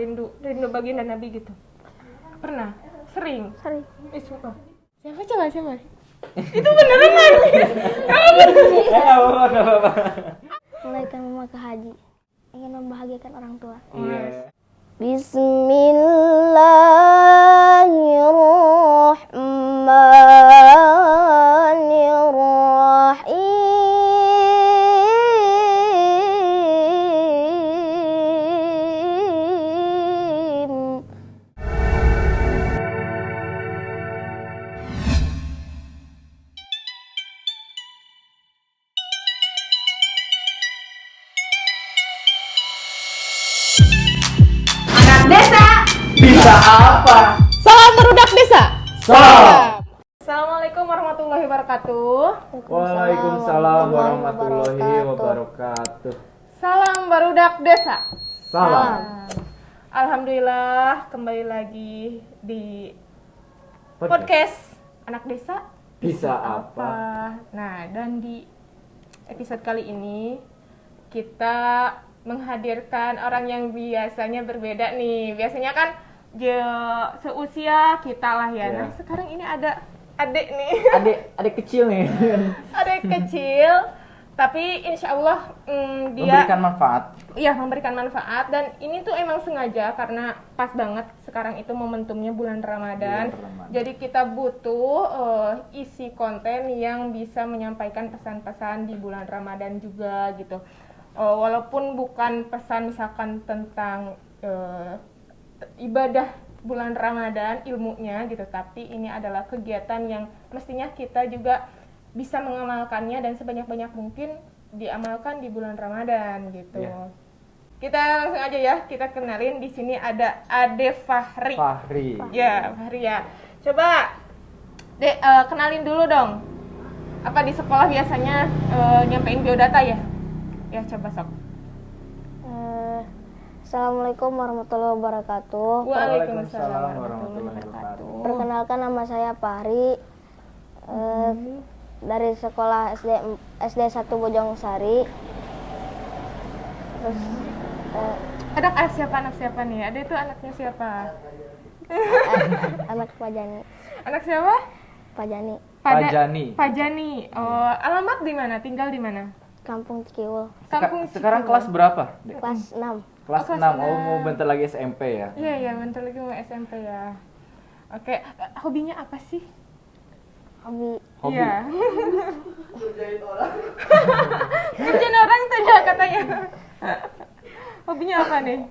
rindu baginda Nabi gitu? Pernah? Sering? Sering. Sumpah. Siapa? Itu beneran nangis. Menaikkan mama ke haji. Ingin membahagiakan orang tua. Iya. Bismillahirrahmanirrahim. Anak desa. Bisa apa? Salam Barudak Desa. Salam. Assalamualaikum warahmatullahi wabarakatuh. Waalaikumsalam warahmatullahi wabarakatuh. Salam Barudak Desa. Salam. Alhamdulillah kembali lagi di podcast Anak Desa Bisa apa? Nah, dan di episode kali ini kita menghadirkan orang yang biasanya berbeda nih. Biasanya kan seusia kita lah ya. Iya. Nah, sekarang ini ada adik nih. Adik kecil nih. Adik kecil, tapi insya Allah dia Memberikan manfaat. Iya, memberikan manfaat. Dan ini tuh emang sengaja karena pas banget sekarang itu momentumnya bulan Ramadan. Bulan Ramadan. Jadi kita butuh isi konten yang bisa menyampaikan pesan-pesan di bulan Ramadan juga gitu. Walaupun bukan pesan misalkan tentang ibadah bulan Ramadan ilmunya gitu, tapi ini adalah kegiatan yang mestinya kita juga bisa mengamalkannya dan sebanyak-banyak mungkin diamalkan di bulan Ramadan gitu. Iya. Kita langsung aja ya, kita kenalin. Di sini ada Ade Fahri. Ya, Fahri ya. Coba Dek, kenalin dulu dong. Apa di sekolah biasanya nyampein biodata ya? Ya, coba sok. Assalamualaikum warahmatullahi wabarakatuh. Waalaikumsalam warahmatullahi wabarakatuh. Perkenalkan, nama saya Fahri. Dari sekolah SD 1 Bojongsari. Terus Anak siapa nih? Ade itu anaknya siapa? anak Pak Jani. Anak siapa? Pak Jani, Pajani. Oh, alamat di mana? Tinggal di mana? Kampung Cikiwul, Kampung Sekarang Cikiwul. kelas berapa? Dek? kelas 6. Kelas kelas 6. Oh, enam. mau bentar lagi SMP ya. Iya, bentar lagi mau SMP ya. Oke, hobinya apa sih? Hobi Hobi. Iya. Kerjain orang tuh ya katanya. Hobinya apa nih?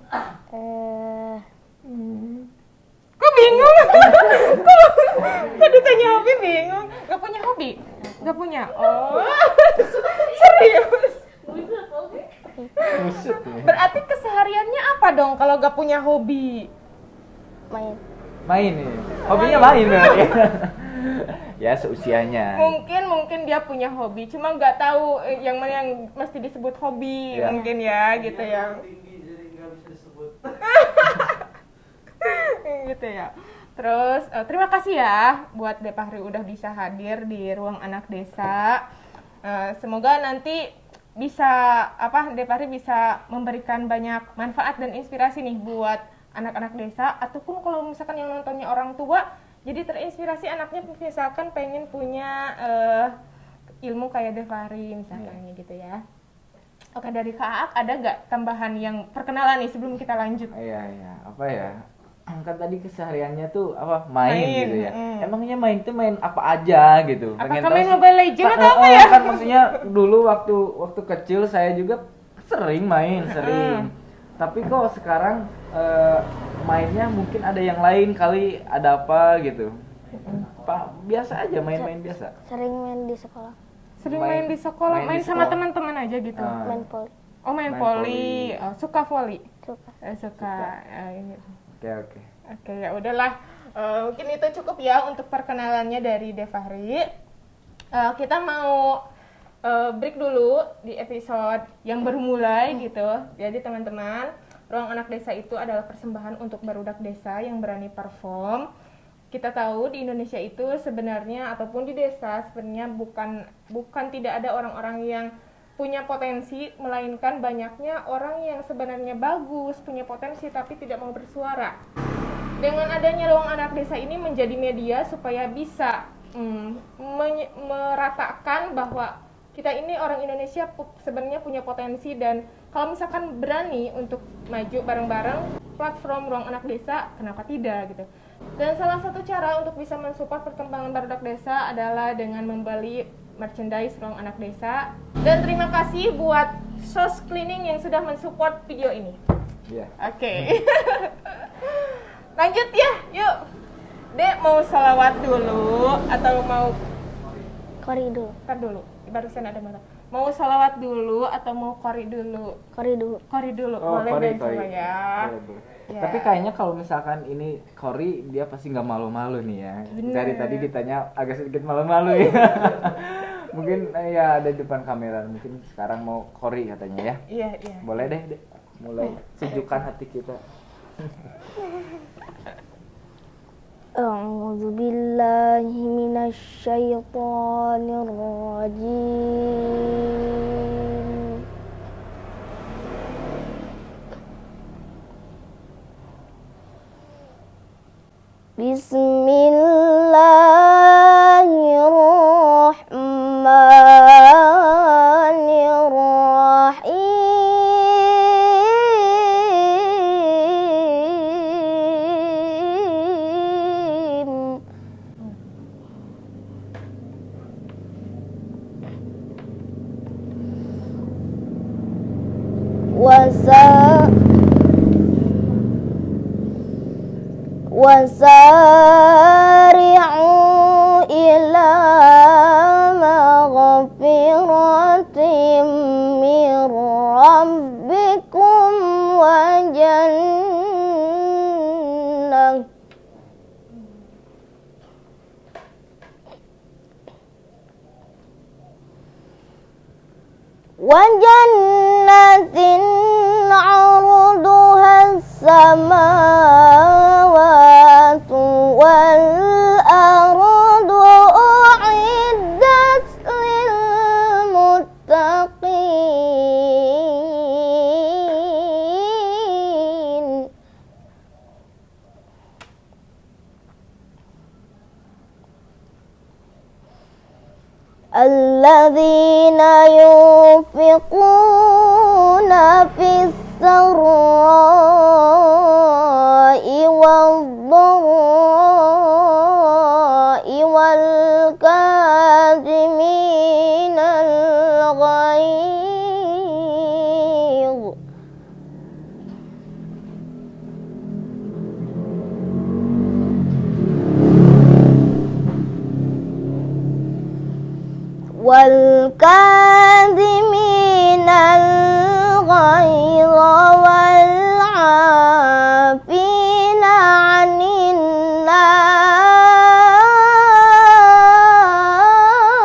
Kok bingung? Kok ditanya hobi bingung? Gak punya hobi? Gak punya? Oh, serius? Kusut ya. Berarti kesehariannya apa dong kalau gak punya hobi? main. Main nih. Hobinya main berarti. Ya seusianya. Mungkin dia punya hobi, cuma nggak tahu yang mana yang mesti disebut hobi. Ya. Mungkin ya gitu ya. Gitu ya. Terus terima kasih ya buat De Fahri udah bisa hadir di ruang anak desa. Semoga nanti bisa De Fahri bisa memberikan banyak manfaat dan inspirasi nih buat anak-anak desa, ataupun kalau misalkan yang nontonnya orang tua jadi terinspirasi anaknya misalkan pengen punya ilmu kayak De Fahri misalkan gitu ya. Oke, dari Kak Aak ada nggak tambahan yang perkenalan nih sebelum kita lanjut? Iya. Apa ya? Kan tadi kesehariannya tuh apa? Main gitu ya. Emangnya main tuh main apa aja gitu. Apakah main Mobile Legends atau apa ya? Kan maksudnya dulu waktu kecil saya juga sering main. Tapi kok sekarang mainnya mungkin ada yang lain kali, ada apa gitu. Biasa aja main-main biasa. Sering main di sekolah. Sering main di sekolah, main di sama sekolah. teman-teman aja gitu. Main poli. Oh, main Main voli. voli. Oh, suka voli. Suka. Suka. Oke. Oke, ya udahlah. Mungkin itu cukup ya untuk perkenalannya dari De Fahri. Kita mau break dulu di episode yang baru mulai gitu. Jadi teman-teman, Ruang Anak Desa itu adalah persembahan untuk barudak desa yang berani perform. Kita tahu di Indonesia itu sebenarnya ataupun di desa sebenarnya bukan tidak ada orang-orang yang punya potensi, melainkan banyaknya orang yang sebenarnya bagus, punya potensi tapi tidak mau bersuara. Dengan adanya Ruang Anak Desa ini menjadi media supaya bisa meratakan bahwa kita ini orang Indonesia sebenarnya punya potensi, dan kalau misalkan berani untuk maju bareng-bareng platform Ruang Anak Desa, kenapa tidak gitu. Dan salah satu cara untuk bisa mensupport perkembangan barudak desa adalah dengan membeli merchandise Ruang Anak Desa. Dan terima kasih buat Sos Cleaning yang sudah mensupport video ini. Iya. Oke. Lanjut ya, yuk. Dek mau salawat dulu atau mau Kori dulu. Ntar dulu, barusan ada mata. Mau salawat dulu atau mau kori dulu? Kori dulu. Kori dulu, Oh, boleh Kori, dan Kori. coba ya. Boleh. Ya. Tapi kayaknya kalau misalkan ini Kori, dia pasti nggak malu-malu nih ya. Bener. Dari tadi ditanya agak sedikit malu-malu ya. Mungkin ya ada di depan kamera. Mungkin sekarang mau Kori katanya ya. Iya, iya. Boleh deh, Dek. Mulai sejukkan hati kita. A'udzu billahi minasy syaithanir rajim. Bismillahirrahmanirrahim. وسارعوا إلى مغفرة من ربكم وجنة عرضها السماوات والأرض أعدت للمتقين الذين ينفقون في السراء والضراء والكاظمين الغيظ والكاظمين الغيظ والعافين عن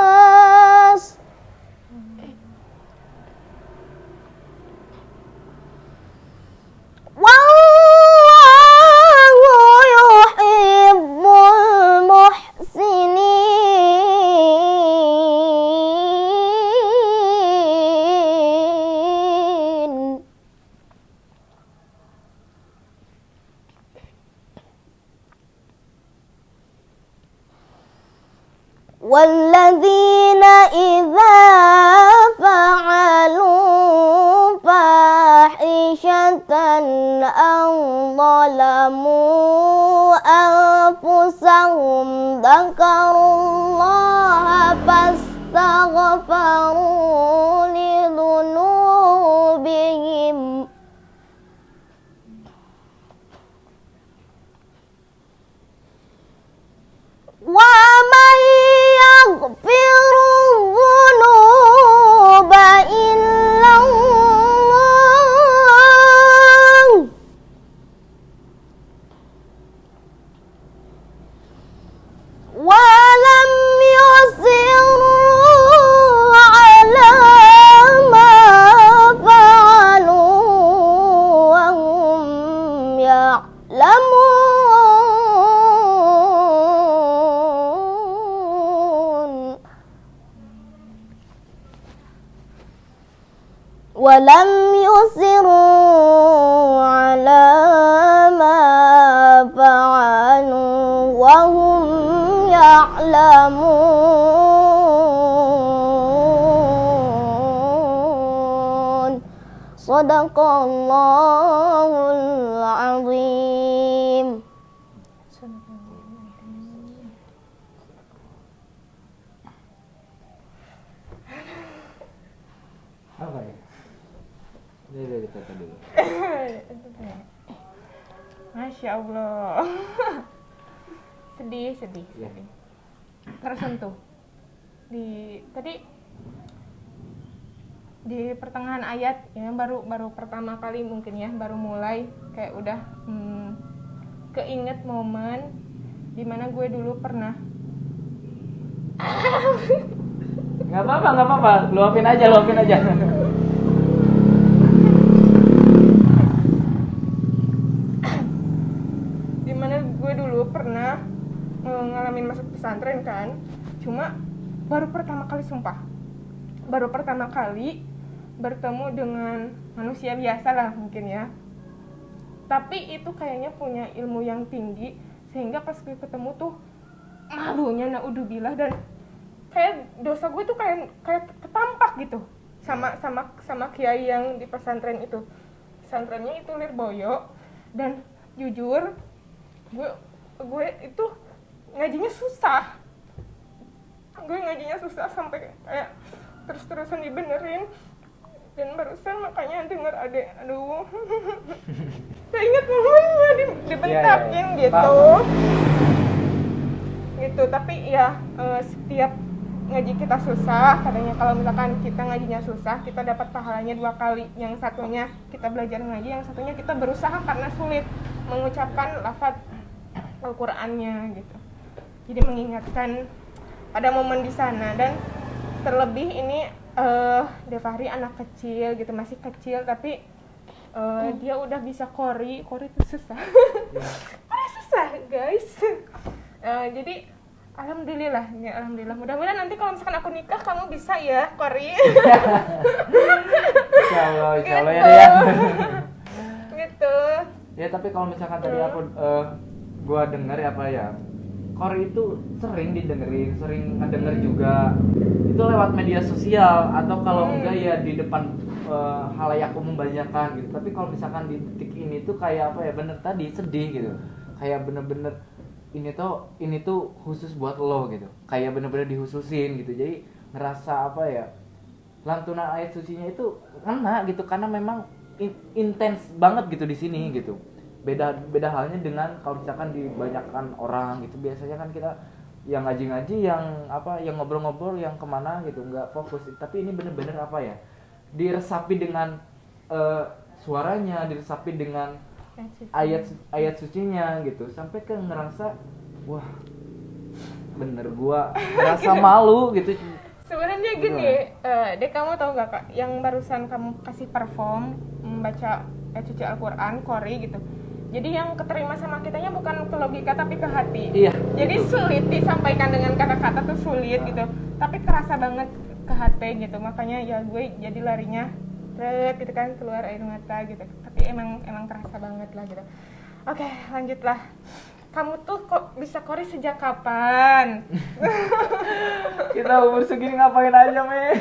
الناس والله يحب المحسنين والذين إذا فعلوا فاحشة أو ظلموا أنفسهم ذكروا الله فاستغفروا لذنوبهم ومن يغفر الذنوب إلا الله ولم يصروا على ما فعلوا وهم يعلمون ولم يصروا على ما فعلوا وهم يعلمون. Sadaqallahul azim. Apa ya? Udah kita dulu. Masya Allah. sedih. Ya. Tersentuh. Tadi di pertengahan ayat ya, baru pertama kali mungkin ya, baru mulai kayak udah keinget momen dimana gue dulu pernah. Nggak apa-apa, luapin aja. Dimana gue dulu pernah ngalamin masuk pesantren kan, cuma baru pertama kali bertemu dengan manusia biasa lah mungkin ya, tapi itu kayaknya punya ilmu yang tinggi sehingga pas gue ketemu tuh malunya naudzubillah, dan kayak dosa gue tuh kayak ketampak gitu sama kiai yang di pesantren itu. Pesantrennya itu Lirboyo, dan jujur gue itu ngajinya susah sampai kayak terus-terusan dibenerin, dan barusan makanya denger adek, aduh saya ingat ngomongnya dibentakin gitu. Gitu, tapi ya setiap ngaji kita susah, katanya kalau misalkan kita ngajinya susah kita dapat pahalanya 2 kali, yang satunya kita belajar ngaji, yang satunya kita berusaha karena sulit mengucapkan lafaz Al-Qur'annya gitu. Jadi mengingatkan pada momen di sana, dan terlebih ini Defahri anak kecil gitu, masih kecil, tapi dia udah bisa qori itu susah. Qori susah guys. Jadi alhamdulillah, mudah-mudahan nanti kalau misalkan aku nikah kamu bisa ya qori. Insyaallah Gitu. ya dia. Gitu. Ya tapi kalau misalkan tadi gua denger ya, qori itu sering didengerin, sering ngedenger juga. Itu lewat media sosial atau kalau enggak ya di depan halayak umum banyakan gitu. Tapi kalau misalkan di detik ini tuh kayak bener tadi sedih gitu. Kayak bener-bener ini tuh khusus buat lo gitu. Kayak bener-bener dihususin gitu. Jadi ngerasa lantunan ayat sucinya itu kena gitu, karena memang intens banget gitu di sini gitu. Beda halnya dengan kalau misalkan dibanyakan orang gitu. Biasanya kan kita yang ngaji-ngaji, yang ngobrol-ngobrol, yang kemana gitu, nggak fokus. Tapi ini bener-bener diresapi dengan suaranya, diresapi dengan ayat sucinya gitu, sampai ke ngerasa wah bener gua ngerasa malu gitu. Sebenarnya gini, Dek, kamu tahu nggak Kak, yang barusan kamu kasih perform membaca suci Al-Qur'an qori gitu. Jadi yang keterima sama kitanya bukan ke logika tapi ke hati. Iya. Jadi sulit disampaikan dengan kata-kata tuh sulit gitu. Tapi kerasa banget ke hati gitu. Makanya ya gue jadi larinya gitu kan, keluar air mata gitu. Tapi emang kerasa banget lah gitu. Oke, lanjutlah. Kamu tuh kok bisa qori sejak kapan? Kita umur segini ngapain aja, Me?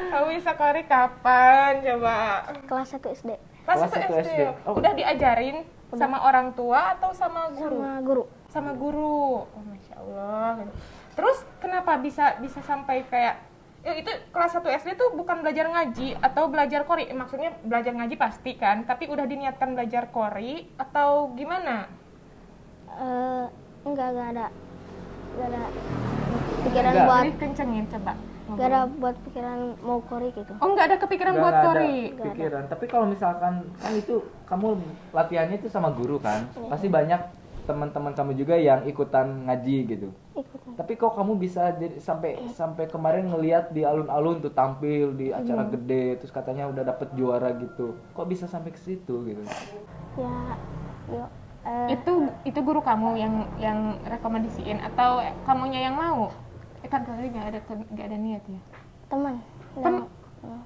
Kamu bisa qori kapan? Coba. Kelas 1 SD. Pas Kelas itu 1 SD. SD. Oh. Udah diajarin sama orang tua atau sama guru? Sama guru. Sama guru. Oh, Masya Allah. Terus kenapa bisa sampai kayak itu kelas 1 SD tuh bukan belajar ngaji atau belajar qori? Maksudnya belajar ngaji pasti kan, tapi udah diniatkan belajar qori atau gimana? Enggak ada pikiran Enggak. buat Lebih kencengin coba. enggak ada buat pikiran mau qori gitu. Oh, enggak ada kepikiran Nggak buat ada qori. pikiran. Tapi kalau misalkan kan itu kamu latihannya itu sama guru kan, pasti banyak teman-teman kamu juga yang ikutan ngaji gitu. Ikutan. Tapi kok kamu bisa jadi sampai kemarin ngelihat di alun-alun tuh tampil di acara gede, terus katanya udah dapet juara gitu. Kok bisa sampai ke situ gitu? Ya, yuk. Itu guru kamu yang rekomendasiin atau kamunya yang mau? Kan kali nggak ada niat ya. Teman.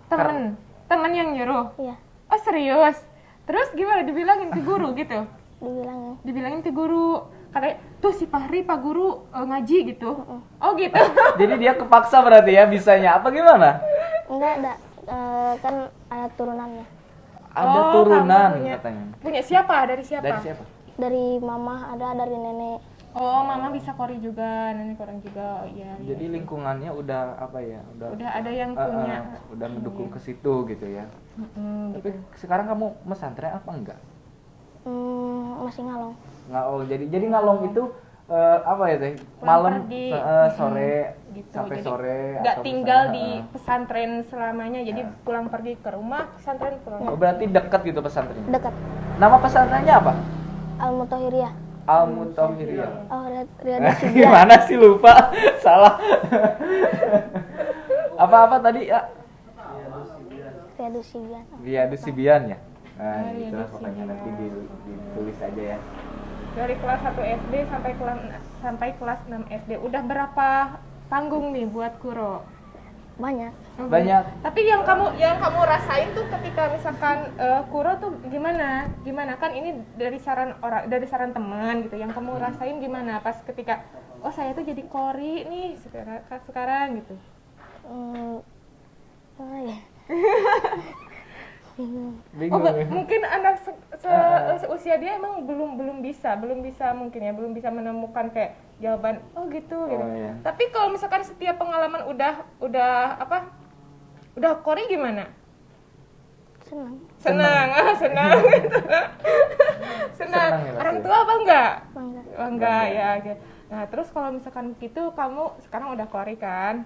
Temen. Teman yang nyuruh? Iya, Oh serius? Terus gimana dibilangin ke guru gitu? dibilangin. Dibilangin ke guru, katanya tuh si Fahri Pak Guru ngaji gitu. Oh gitu. Jadi dia kepaksa berarti ya bisanya apa gimana? Enggak ada, kan ada turunannya. Ada Oh, turunan kamu punya, katanya. punya siapa? Dari siapa? Dari siapa? Dari mama ada, dari nenek. Oh, mama bisa kori juga, nenek korang juga. Oh iya. Iya. Jadi lingkungannya udah apa ya? Udah ada yang punya. Udah mendukung ke situ gitu ya. Tapi Gitu. sekarang kamu pesantren apa enggak? Masih ngalong. Oh, jadi ngalong itu apa ya teh? Malam pergi. sore Gitu. sampai Jadi sore nggak atau tinggal misalnya, di pesantren selamanya, jadi pulang pergi ke rumah pesantren pulang. Oh, berarti dekat gitu pesantrennya. Dekat. Nama pesantrennya apa? Al-Mutahiriyah. Al-Mutahiriyah. Oh, Riyadus Sibian. Gimana sih lupa? Salah. Apa-apa tadi ya? Riyadus Sibian. Riyadus Sibian ya. Nah, Riyadus itulah pokoknya Sibian. nanti ditulis aja ya. Dari kelas 1 SD sampai kelas 6 SD. Udah berapa panggung nih buat Kuro? Banyak. Banyak. Tapi yang kamu rasain tuh ketika misalkan Kuro tuh gimana? Gimana kan ini dari saran saran teman gitu. Yang kamu rasain gimana pas ketika oh saya tuh jadi kori nih sekarang gitu. Apa ya? Bingung. Bingung. Mungkin anak seusia dia emang belum bisa mungkin ya belum bisa menemukan kayak jawaban oh gitu gitu. Iya. Tapi kalau misalkan setiap pengalaman udah kori gimana? Senang. Senang. Senang gitu. Senang. Senang ya pasti. Orang tua apa enggak? Bangga. Bangga ya. Gitu. Nah, terus kalau misalkan gitu kamu sekarang udah kori kan?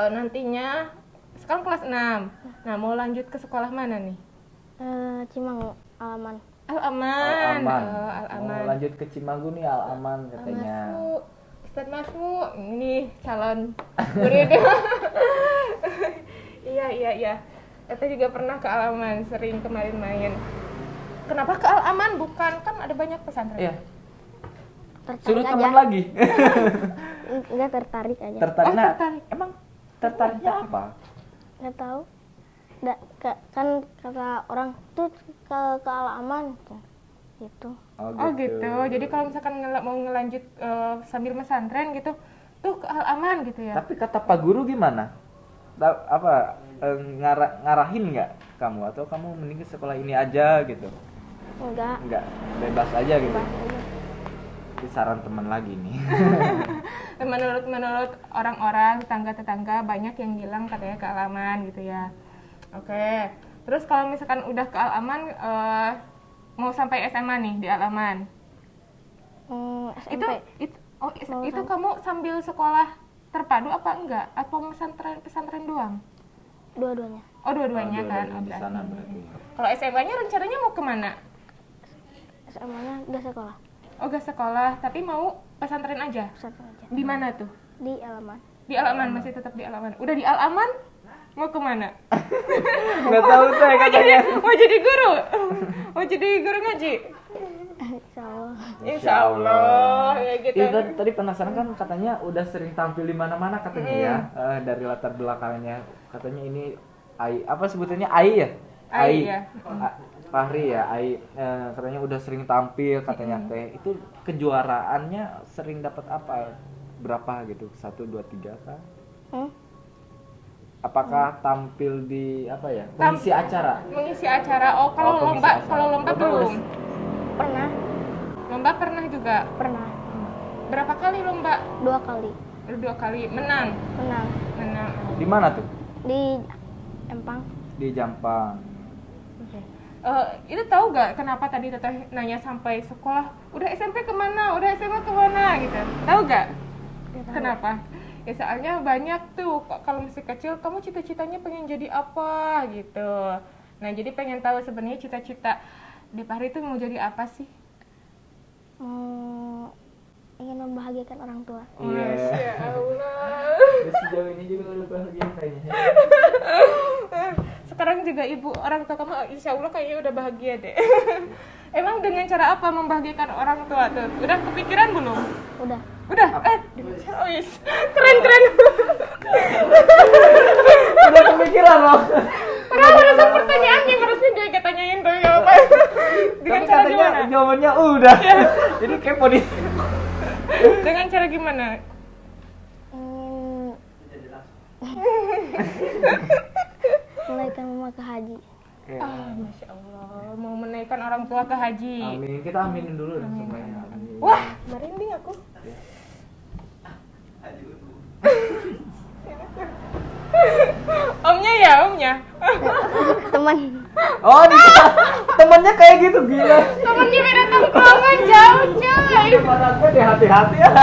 Nantinya sekarang kelas 6. Nah, mau lanjut ke sekolah mana nih? Cimang Alaman. Al-Aman. Al-Aman. Oh, Al-Aman. Mau lanjut ke Cimanggu nih Al-Aman katanya. Masmu, Ustadz Masmu, ini calon murid. Iya. Kita juga pernah ke Al-Aman, sering kemarin main. Kenapa ke Al-Aman? Bukan, kan ada banyak pesantren. Iya. Tertarik Suruh aja. teman lagi. Enggak, tertarik aja. Tertarik. Oh, Nah, tertarik. emang tertariknya apa? Nggak tahu. Kan kata orang tuh ke Alaman gitu. Oh gitu. Jadi kalau misalkan mau ngelanjut sambil pesantren gitu, tuh ke Al-Aman gitu ya. Tapi kata Pak Guru gimana? Ngarahin nggak kamu atau kamu mending ke sekolah ini aja gitu? Enggak. Bebas aja gitu. Bebas aja. Itu saran teman lagi nih. menurut orang-orang tetangga banyak yang bilang katanya ke Al-Aman gitu ya. Oke. Terus kalau misalkan udah ke Al-Aman mau sampai SMA nih di Al-Aman. SMP. Itu kamu sambil sekolah terpadu apa enggak? Atau pesantren doang? Dua-duanya. Oh, dua-duanya kan. Di Oke. sana berarti. Kalau SMA-nya rencananya mau kemana? SMA-nya nggak sekolah. Oh, gak sekolah, tapi mau pesantren aja. Pesantren aja. Di mana tuh? Di Alaman. Di Al-Aman, masih tetap di Al-Aman. Udah di Al-Aman, mau kemana? Nggak tahu saya katanya. Mau jadi guru? Mau jadi guru ngaji? Insya Allah. Insya Allah, ya gitu. Iya, tadi penasaran kan katanya udah sering tampil di mana-mana katanya ya. Dari latar belakangnya katanya ini apa sebutannya Ai ya? Ai, ya. Fahri ya, katanya udah sering tampil katanya teh. Itu kejuaraannya sering dapat apa? Berapa gitu? 1 2 3 kah? Apakah tampil di apa ya? Mengisi acara? Mengisi acara. Oh, kalau Oh, lomba, pengisi acara. kalau lomba Lomba belum. Pernah. Lomba pernah juga. Pernah. Berapa kali lomba? 2 kali. 2 kali. Menang. Menang. Di mana tuh? Di Empang. Di Jampang. Oke. Itu tahu gak kenapa tadi teteh nanya sampai sekolah? Udah SMP kemana? Udah SMA kemana? Gitu. Tahu gak? Nggak tahu. Kenapa? Ya soalnya banyak tuh kalau masih kecil kamu cita-citanya pengen jadi apa gitu. Nah jadi pengen tahu sebenarnya cita-cita di Fahri itu mau jadi apa sih? Ingin membahagiakan orang tua. Iya. Masya Allah. Sejauh ini juga udah bahagia kayaknya. Sekarang juga ibu orang tua kamu insya Allah kayaknya udah bahagia deh. Emang dengan cara apa membahagiakan orang tua tuh? Udah kepikiran belum? Udah. Udah? Keren. Udah kepikiran loh. Enggak, barusan pertanyaannya harusnya dia yang tanyain tuh ya apa. Dengan Tapi cara katanya gimana? jawabannya udah. Jadi kepo nih. Dengan cara gimana? Menaikkan mama ke haji. Masya Allah, mau menaikkan orang tua ke haji. Amin. Kita aminin dulu dong semuanya. Amin. Wah, merinding aku. Omnya ya, omnya. Teman. Oh, temannya kayak gitu gila. Temennya beda tongkrongan jauh, coy. Mana gue deh hati-hati ya.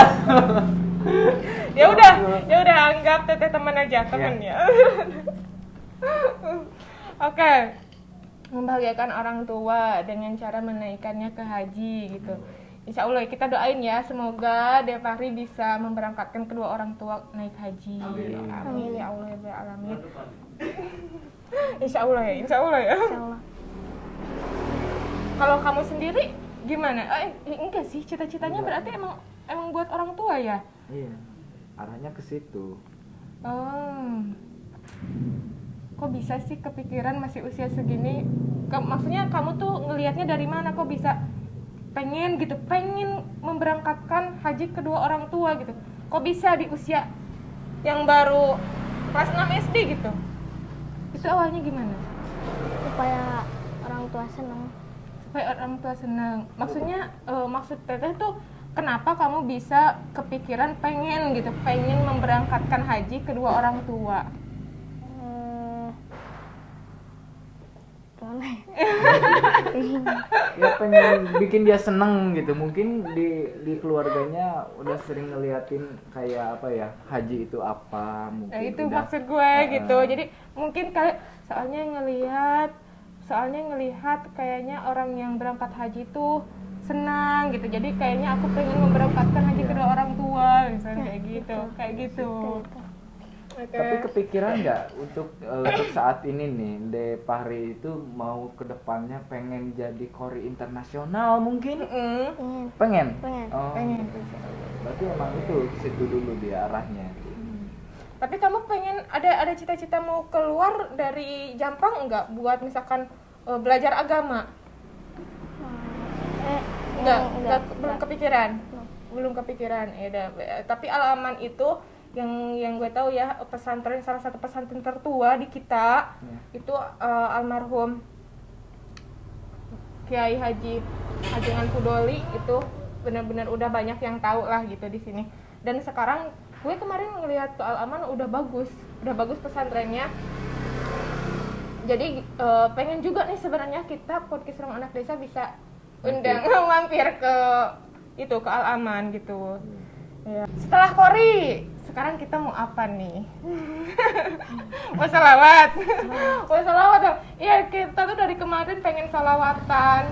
Ya udah anggap teteh teman aja, temen ya. Oke. Membahagiakan orang tua dengan cara menaikkannya ke haji gitu. Insya Allah kita doain ya, semoga Depahri bisa memberangkatkan kedua orang tua naik haji. Amin ya Allah ya Rabbal alamin. Insya Allah ya. Insya Allah. Kalau kamu sendiri gimana? Enggak sih, cita-citanya berarti emang buat orang tua ya? Iya. Arahnya ke situ. Kok bisa sih kepikiran masih usia segini? Maksudnya kamu tuh ngelihatnya dari mana kok bisa pengen memberangkatkan haji kedua orang tua gitu? Kok bisa di usia yang baru kelas 6 SD gitu? Itu awalnya gimana? Supaya orang tua senang. Supaya orang tua senang. Maksudnya maksud teteh tuh kenapa kamu bisa kepikiran pengen memberangkatkan haji kedua orang tua? Ya pengen bikin dia seneng gitu. Mungkin di keluarganya udah sering ngeliatin kayak apa ya, haji itu apa mungkin. Nah, itu udah, maksud gue gitu. Jadi mungkin kayak soalnya ngelihat kayaknya orang yang berangkat haji tuh senang gitu. Jadi kayaknya aku pengen memberangkatkan haji kedua orang tua misalnya kayak gitu. Okay. Tapi kepikiran nggak untuk saat ini nih, Depahri itu mau kedepannya pengen jadi kori internasional mungkin? Pengen? Oh, Pengen. berarti emang itu ke situ dulu dia arahnya. Tapi kamu pengen ada cita-cita mau keluar dari Jampang enggak buat misalkan belajar agama? Enggak, belum kepikiran. Ya udah, tapi Al-Aman itu yang gue tahu ya, salah satu pesantren tertua di kita itu almarhum Kiai Haji Hajengan Kudoli itu benar-benar udah banyak yang tahu lah gitu di sini. Dan sekarang gue kemarin ngelihat ke Al-Aman udah bagus pesantrennya. Jadi pengen juga nih sebenarnya kita podcast Ruang Anak Desa bisa undang mampir ke Al-Aman gitu. Ya. Setelah kori, sekarang kita mau apa nih? Mau salawat. Iya, kita tuh dari kemarin pengen salawatan.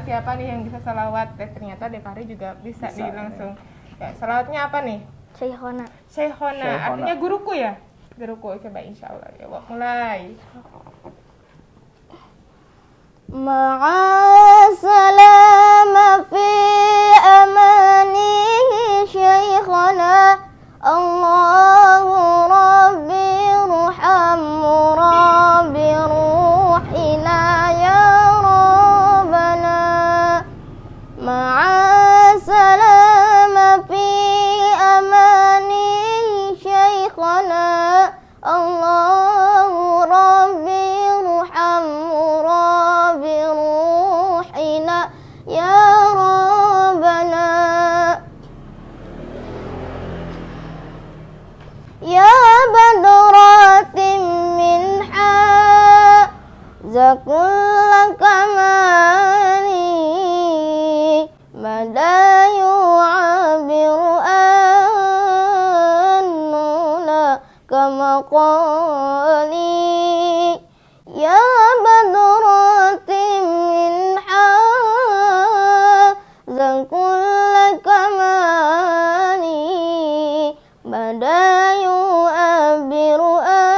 Siapa nih yang bisa salawat? Ternyata Depahri juga bisa nih langsung. Ya, salawatnya apa nih? Syekhona. Artinya guruku ya? Guruku, coba insyaallah. Ya, mulai. Ma'asalama fi amanihi syekhana Allahu Rabbi ruhammu Rabbi ruhina ya Rabbana Ma'asalama fi amanihi syekhana Allahu Rabbi ruhammu Rabbi ruhina ya Rabbana Ya badratin minha Zakulla kamani Madayu abiru annuna Kama qali Ya badratin minha Zakulla kamani Madayu abiru annuna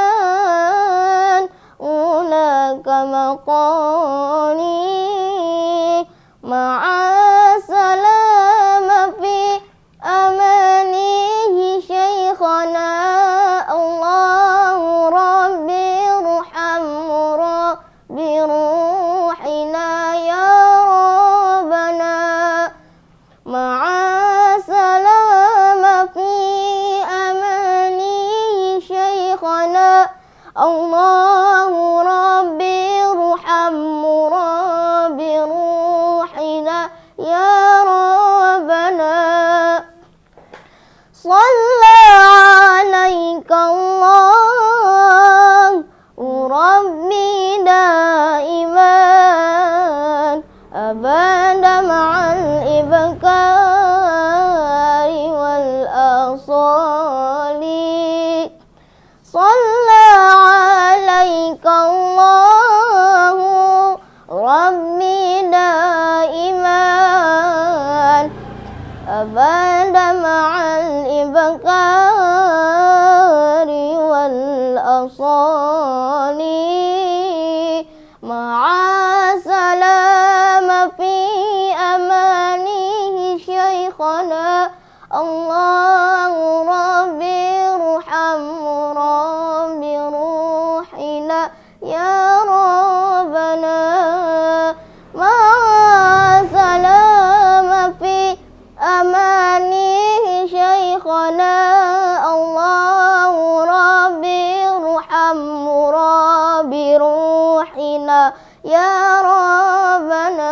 Kama qali Ma'asalama fi amanihi syekhana Allahu يا ربنا صلى عليك الله ربي دائما أبدا مع الإبكار والأصال صلى عليك الله ربي دائما أبدا مع الإبكار والأصال مع سلام في أمانه شيخنا الله ربي ارحم ربي روحنا يا ربنا مع سلام في أمانه شيخنا الله ربي ارحم ربي روحنا يا ربنا.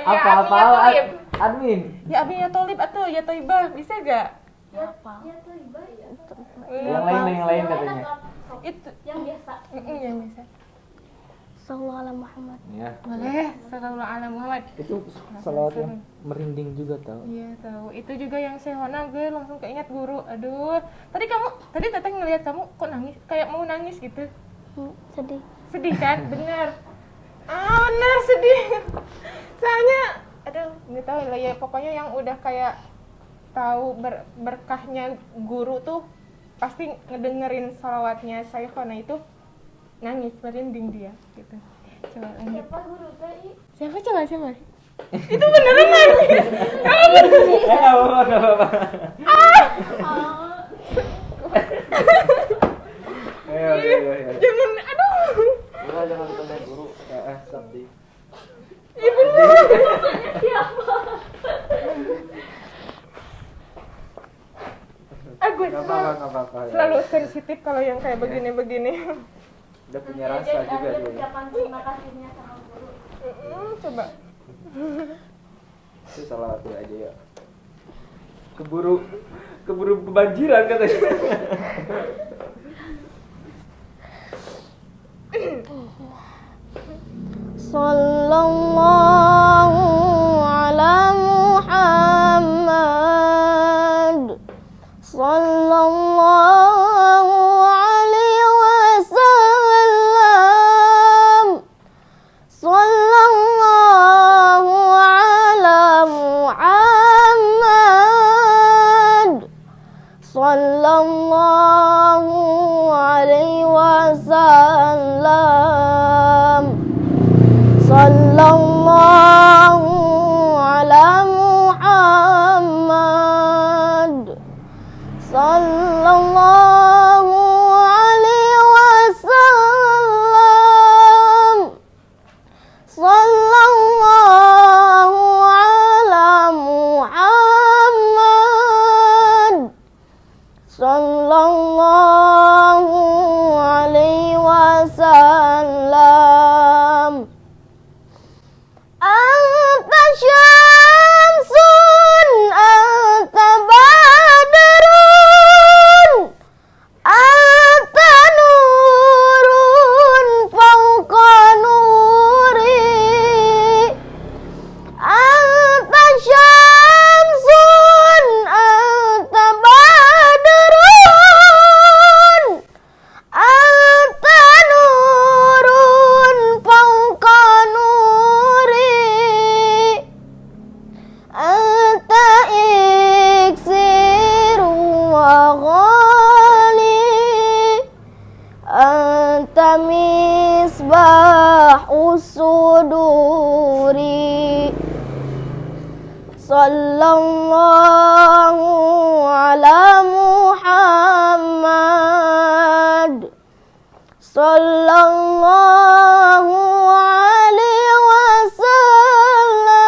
Apa admin? Ya Abi ya Tolib atau ya Toibah bisa gak? Yang lain katanya. Itu yang biasa. Yang biasa. Sallallahu ala Muhammad. Ya. Boleh. Sallallahu ala Muhammad. Itu salawat yang merinding juga tau. Iya tahu. Itu juga yang Sehona gue langsung keinget guru. Aduh. Tadi Teteh ngelihat kamu kok nangis, kayak mau nangis gitu. Sedih. Sedih kan? Bener. Bener sedih. Soalnya aduh, nggak tahu lah ya, pokoknya yang udah kayak tahu berkahnya guru tuh pasti ngedengerin salawatnya Syekhona itu nangis, merinding dia gitu. Coba lanjut. Siapa guru tadi? Siapa? Itu beneran nangis. Enggak apa-apa. Ayo. Jangan, aduh. Jangan tanya guru. Sedih. Iya bener. Gue Nggak apa-apa. selalu sensitif kalau yang kayak begini-begini. Udah punya rasa juga dia. Ucapan terima kasihnya sama guru. Coba. Itu salawat aja ya. Keburu kebanjiran katanya. Sallallahu ala Muhammad Sallallahu alaihi wasallam Sallallahu ala Muhammad Sallallahu alaihi wasallam Sallallahu ala Muhammad Sallallahu alaihi wasallam Sallallahu ala Muhammad Sallallahu alaihi wasallam Anta syamsun, anta badrun, anta nurun fauqa nuri. Anta syamsun, anta badrun, anta nurun fauqa nuri. Anta iksiru wa ghali, anta misbahu suduri. Sallallahu ala Muhammad Sallallahu alaihi wasallam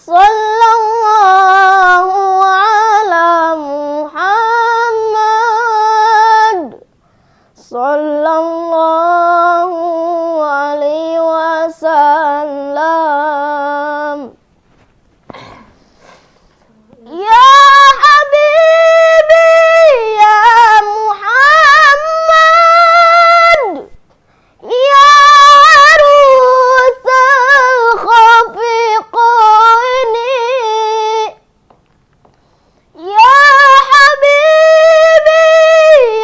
Sallallahu ala Muhammad sallallahu alaihi wasallam. Ya Habibi ya Muhammad ya Rusal Khafiqaini ya Habibi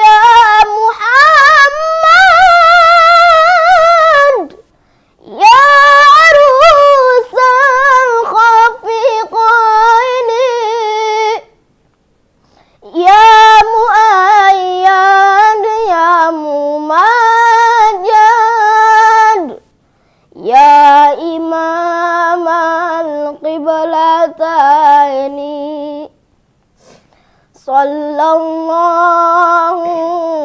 ya Muhammad ya Rusal Khafiqaini ya Muayyad ya Mumajjad ya Imam al-Qiblataini sallallahu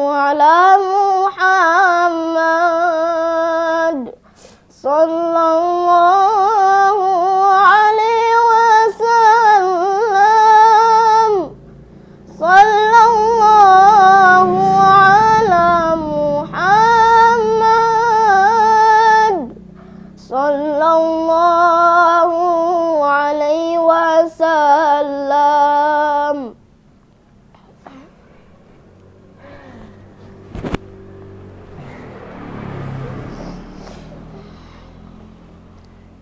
ala Muhammad sallallahu alaihi wasallam sallallahu ala Muhammad sallallahu alaihi wasallam.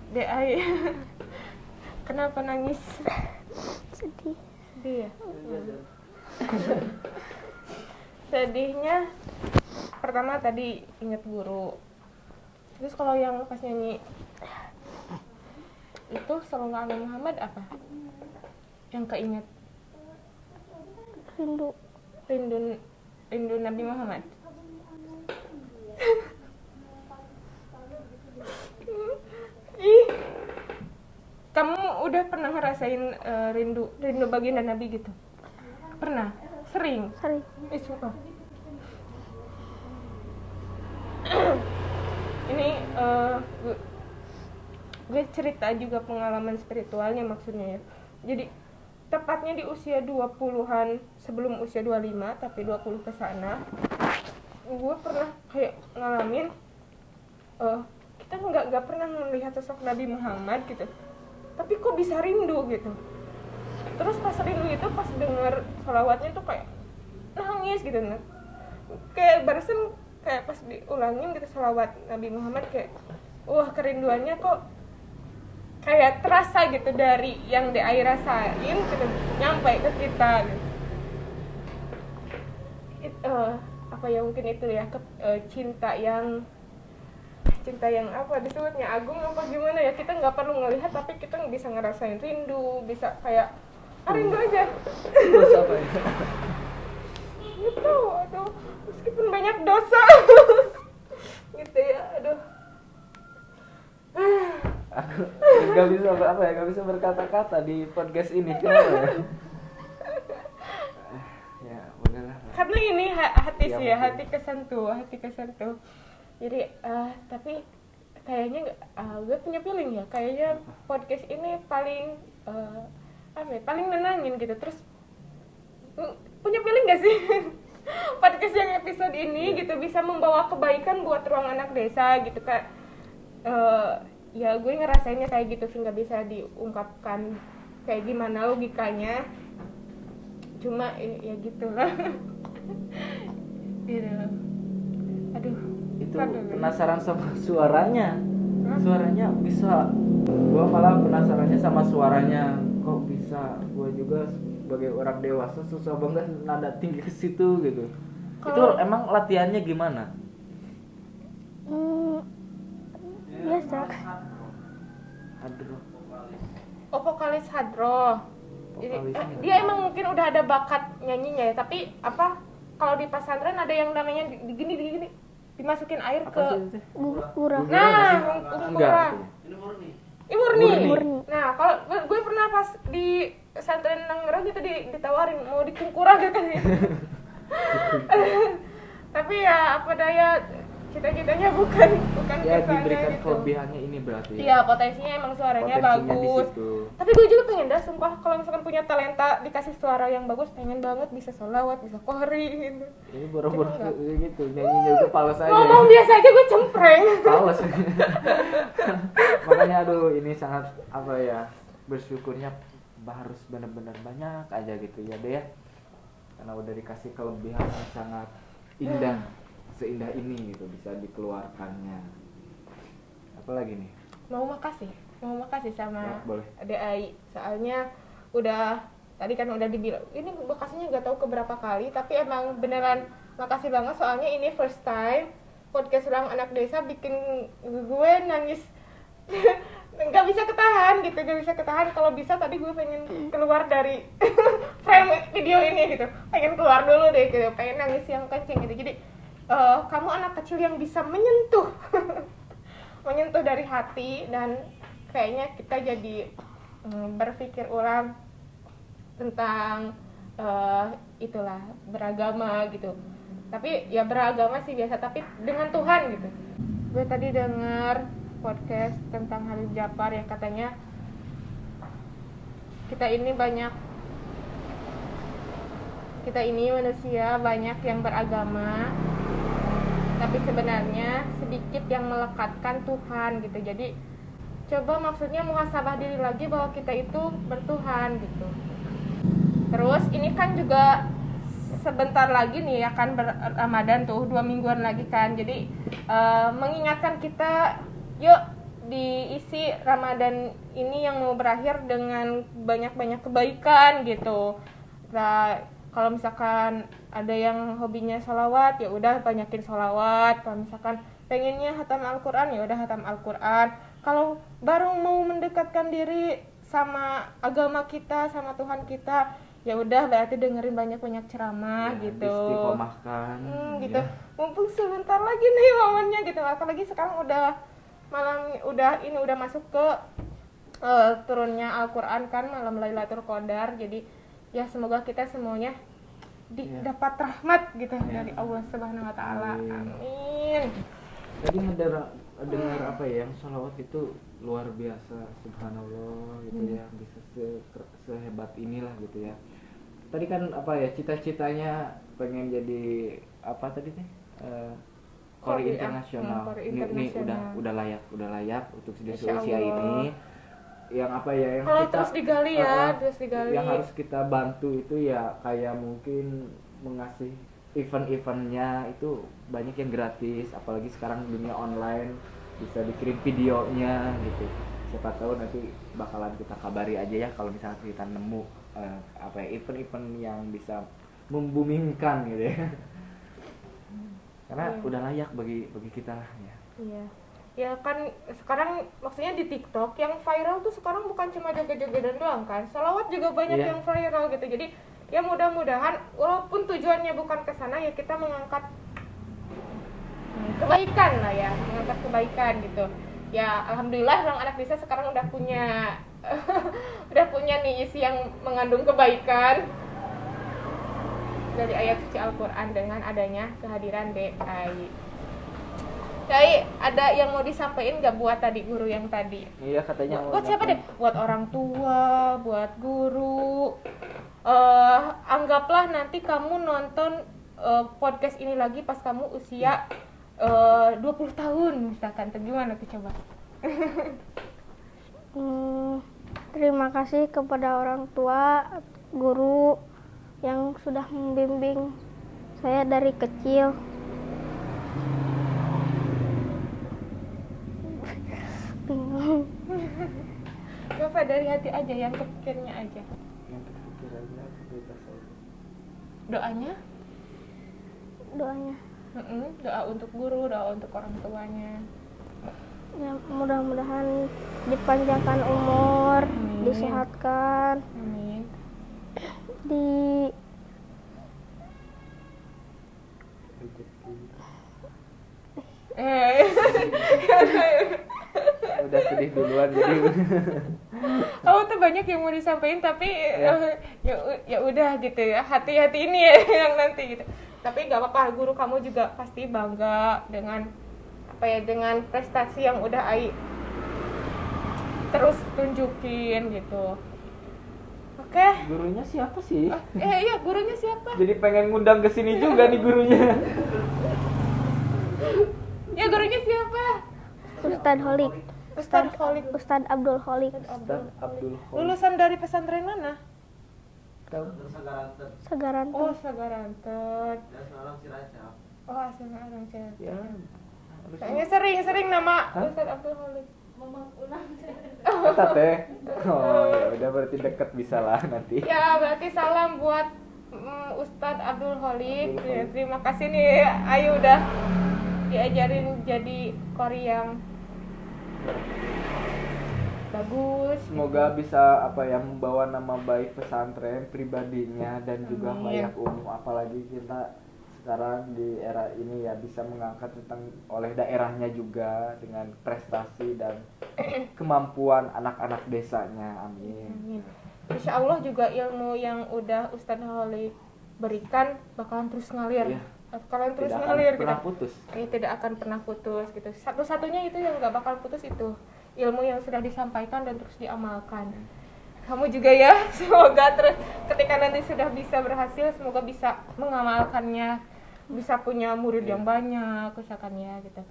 Dek Ai, kenapa nangis? Sedih. Sedih ya? Sedihnya pertama tadi inget guru. Terus kalau yang pas nyanyi itu Sallallahu Alaihi Muhammad apa? Yang keinget? Rindu. Rindu Nabi Muhammad. Ih, kamu udah pernah ngerasain rindu baginda Nabi gitu? Pernah? Sering? Sering. Sumpah. Ini gue cerita juga pengalaman spiritualnya maksudnya ya. Jadi tepatnya di usia 20-an, sebelum usia 25 tapi 20 ke sana, gue pernah kayak ngalamin kita nggak pernah melihat sosok Nabi Muhammad gitu, tapi kok bisa rindu gitu. Terus pas rindu itu pas denger sholawatnya tuh kayak nangis gitu, kayak barusan kayak pas diulangin gitu sholawat Nabi Muhammad, kayak wah kerinduannya kok kayak terasa gitu dari yang Dek Ai rasain gitu, nyampe ke kita gitu. Apa ya mungkin itu ya cinta yang apa disebutnya agung apa gimana ya, kita nggak perlu ngelihat tapi kita bisa ngerasain rindu, bisa kayak rindu aja. Terus apa ya? Gitu, aduh, meskipun banyak dosa gitu ya, aduh. Aku nggak bisa nggak bisa berkata-kata di podcast ini, kenapa ya? Ya udahlah. Karena ini hati sih ya, mungkin. hati kesentuh. Jadi tapi kayaknya gue punya feeling ya, kayaknya podcast ini paling paling nenangin gitu. Terus punya feeling gak sih podcast yang episode ini gitu bisa membawa kebaikan buat ruang anak desa gitu kan? Ya gue ngerasainnya kayak gitu sih, nggak bisa diungkapkan kayak gimana logikanya, cuma ya gitulah. Gitu. Aduh, Itu penasaran sama suaranya. Suaranya bisa, gua malah penasarannya sama suaranya, kok bisa. Gua juga sebagai orang dewasa susah banget nada tinggi ke situ gitu. Itu emang latihannya gimana? Biasa. Hadro. Oh, vokalis hadroh. Jadi Vokalisnya. dia emang mungkin udah ada bakat nyanyinya ya, tapi apa kalau di pesantren ada yang namanya gini dimasukin air Apa ke sih itu? Kurang. nah Enggak. murni. Murni. Nah, kalau gue pernah pas di pesantren Nangerang gitu ditawarin mau dikungkurah gitu kan ya. Tapi ya apa daya cita-citanya bukan Ya kesana diberikan gitu. kelebihannya ini berarti ya. Iya, potensinya emang suaranya Potensinya di bagus. situ. Tapi gue juga pengen dah, sumpah kalau misalkan punya talenta dikasih suara yang bagus, pengen banget bisa sholawat, bisa qori gitu. Ini boro-boro Cuma nggak. gitu, nyanyinya juga pales aja. Ngomong biasa aja gue cempreng. Pales. Makanya aduh ini sangat apa ya, bersyukurnya harus benar-benar banyak aja gitu ya deh ya. Karena udah dikasih kelebihan yang sangat indah, seindah ini gitu bisa dikeluarkannya. Apalagi nih? Mau makasih sama Ya, boleh. Ade Ai. Soalnya udah tadi kan udah dibilang, ini bekasnya gak tahu keberapa kali, tapi emang beneran makasih banget soalnya ini first time podcast Ruang Anak Desa bikin gue nangis. Nggak bisa ketahan. Kalau bisa tadi gue pengen keluar dari frame video ini gitu, pengen keluar dulu deh gitu, pengen nangis yang kenceng gitu. Jadi kamu anak kecil yang bisa menyentuh dari hati, dan kayaknya kita jadi berpikir ulang tentang itulah beragama gitu. Tapi ya beragama sih biasa, tapi dengan Tuhan gitu. Gue tadi dengar podcast tentang Halil Jafar yang katanya kita ini manusia banyak yang beragama, tapi sebenarnya sedikit yang melekatkan Tuhan gitu. Jadi coba maksudnya muhasabah diri lagi bahwa kita itu bertuhan gitu. Terus ini kan juga sebentar lagi nih ya kan Ramadan tuh, 2 mingguan lagi kan. Jadi mengingatkan kita, yuk diisi Ramadan ini yang mau berakhir dengan banyak-banyak kebaikan gitu. Nah, kalau misalkan ada yang hobinya sholawat, ya udah banyakin sholawat. Kalau misalkan pengennya hatam Al-Quran, ya udah hatam Al-Quran. Kalau baru mau mendekatkan diri sama agama kita, sama Tuhan kita, ya udah berarti dengerin banyak-banyak ceramah Ya, gitu. istiqomahkan. Gitu. Ya. Mumpung sebentar lagi nih momennya gitu. Apalagi sekarang udah masuk ke turunnya Al-Quran kan, malam Lailatul Qadar. Jadi ya semoga kita semuanya dapat rahmat gitu dari Allah Subhanahu wa taala. Amin. Tadi dengar apa ya, yang sholawat itu luar biasa, subhanallah gitu ya, bisa sehebat inilah gitu ya. Tadi kan apa ya, cita-citanya pengen jadi apa tadi teh? Qori internasional. Qori Ini internasional. udah layak untuk di Masya usia Allah. ini. Yang apa ya, yang Kalau kita terus digali terus digali. yang harus kita bantu itu ya kayak mungkin mengasih event-eventnya itu banyak yang gratis, apalagi sekarang dunia online bisa dikirim videonya gitu. Siapa tahu nanti bakalan kita kabari aja ya kalau misalnya kita nemu apa ya, event-event yang bisa membumingkan gitu ya. Karena udah layak bagi kita lah ya. Iya. Ya kan sekarang maksudnya di TikTok yang viral tuh sekarang bukan cuma joget-jogetan doang kan. Sholawat juga banyak yang viral gitu. Jadi ya mudah-mudahan walaupun tujuannya bukan ke sana, ya kita mengangkat kebaikan lah ya, mengangkat kebaikan gitu. Ya alhamdulillah Ruang Anak Desa sekarang udah punya nih isi yang mengandung kebaikan dari ayat suci Al-Quran dengan adanya kehadiran DAI. Dai, ada yang mau disampaikan nggak buat tadi guru yang tadi? Iya, katanya Buat siapa deh? Buat orang tua, buat guru. Anggaplah nanti kamu nonton podcast ini lagi pas kamu usia 20 tahun misalkan. Gimana tuh coba? Terima kasih kepada orang tua, guru yang sudah membimbing saya dari kecil. Bingung. Gak apa, dari hati aja, yang kepikirnya aja. Yang kepikirannya bebas aja. Doanya? Doanya Doa untuk guru, doa untuk orang tuanya. ya mudah-mudahan dipanjangkan umur, Amin. disehatkan, Amin. di Udah sedih duluan jadi. Oh tuh banyak yang mau disampaikan tapi ya udah gitu ya, hati-hati ini ya yang nanti gitu. Tapi nggak apa-apa, guru kamu juga pasti bangga dengan dengan prestasi yang udah Ai terus tunjukin gitu. Oke. Gurunya siapa sih? Iya, gurunya siapa? Jadi pengen ngundang ke sini juga nih gurunya. Ya, gurunya siapa? Ustadz Holik. Ustadz Holik. Ustadz Abdul Holik. Ustadz Abdul Holik. Lulusan dari pesantren mana? Tahu? Sagaran. Oh, Sagarantet. Oh, asal orang Cilacap. Ya. Kayaknya sering nama Hah? Ustadz Abdul Holik. Kita teh. Oh, ya udah berarti deket bisa lah nanti. Ya, berarti salam buat Ustadz Abdul Holik. Ya, terima kasih nih Ayu udah diajarin jadi kori yang bagus. Semoga bisa membawa nama baik pesantren pribadinya dan juga Amin. layak umum, apalagi kita sekarang di era ini ya bisa mengangkat tentang oleh daerahnya juga dengan prestasi dan kemampuan anak-anak desanya. Amin. Amin. Insya Allah juga ilmu yang udah Ustadz Holik berikan bakalan terus ngalir. Iya. Bakalan terus Tidak akan ngalir pernah gitu. putus. Tidak akan pernah putus gitu. Satu-satunya itu yang nggak bakal putus itu ilmu yang sudah disampaikan dan terus diamalkan. Kamu juga ya, semoga terus ketika nanti sudah bisa berhasil, semoga bisa mengamalkannya, bisa punya murid yang banyak, misalkannya gitu.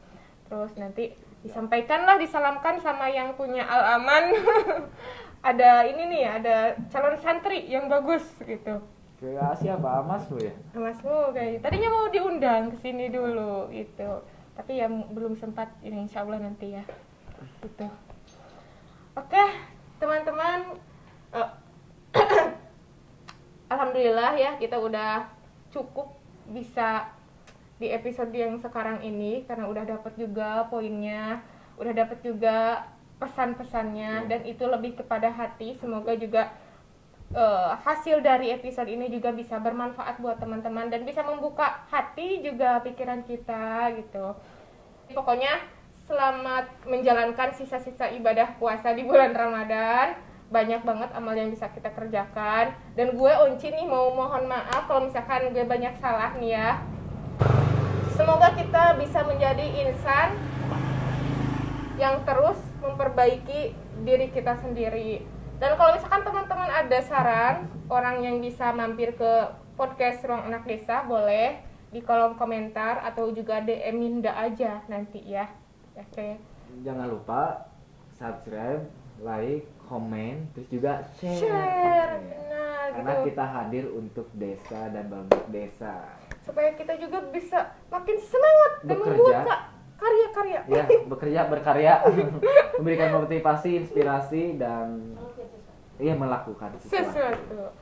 Terus nanti disampaikanlah, disalamkan sama yang punya Al-Aman. Ada ini nih, ada calon santri yang bagus gitu. Kayak siapa? Masmu ya? Masmu kayak tadinya mau diundang ke sini dulu gitu. Tapi ya belum sempat, ini insya Allah nanti ya. Gitu. Oke, teman-teman. Alhamdulillah ya, kita udah cukup bisa di episode yang sekarang ini karena udah dapat juga poinnya, udah dapat juga pesan-pesannya, dan itu lebih kepada hati. Semoga juga hasil dari episode ini juga bisa bermanfaat buat teman-teman dan bisa membuka hati juga pikiran kita gitu. Pokoknya selamat menjalankan sisa-sisa ibadah puasa di bulan Ramadan. Banyak banget amal yang bisa kita kerjakan. Dan gue Onci nih mau mohon maaf kalau misalkan gue banyak salah nih ya. Semoga kita bisa menjadi insan yang terus memperbaiki diri kita sendiri. Dan kalau misalkan teman-teman ada saran orang yang bisa mampir ke podcast Ruang Anak Desa, boleh di kolom komentar atau juga DM Minda aja nanti ya. Oke. Jangan lupa subscribe, like, komen, terus juga Share. Ya. Nah, Karena gitu. kita hadir untuk desa dan bangun desa. Supaya kita juga bisa makin semangat dan Bekerja. membuat karya-karya. Ya, bekerja, berkarya, memberikan motivasi, inspirasi, dan melakukan sesuatu. Sesuatu.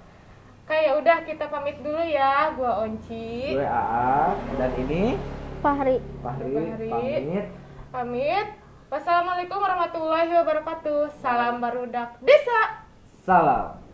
Kayak udah kita pamit dulu ya, gua Onci. Gue AA dan ini Fahri. Fahri. Fahri. Pamit. Pamit. Wassalamualaikum warahmatullahi wabarakatuh. Salam barudak desa. Salam.